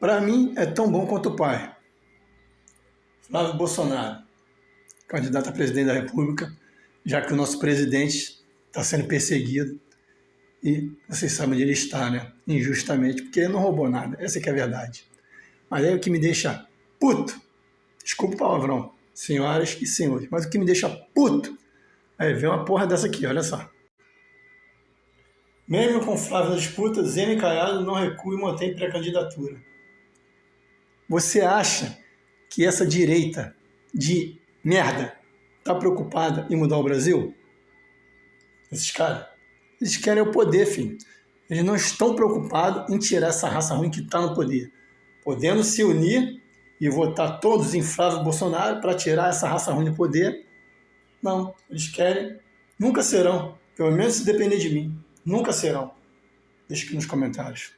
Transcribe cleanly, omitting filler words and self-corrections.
Para mim, é tão bom quanto o pai. Flávio Bolsonaro, candidato a presidente da República, já que o nosso presidente está sendo perseguido e vocês sabem onde ele está, né? Injustamente, porque ele não roubou nada, essa que é a verdade. Mas aí o que me deixa puto, desculpa o palavrão, senhoras e senhores, mas o que me deixa puto é ver uma porra dessa aqui, olha só. Mesmo com Flávio na disputa, Zene Caiado não recua e mantém pré-candidatura. Você acha que essa direita de merda está preocupada em mudar o Brasil? Esses caras, eles querem o poder, filho. Eles não estão preocupados em tirar essa raça ruim que está no poder. Podendo se unir e votar todos em Flávio Bolsonaro para tirar essa raça ruim do poder. Não, eles querem, nunca serão, pelo menos se depender de mim, nunca serão. Deixa aqui nos comentários.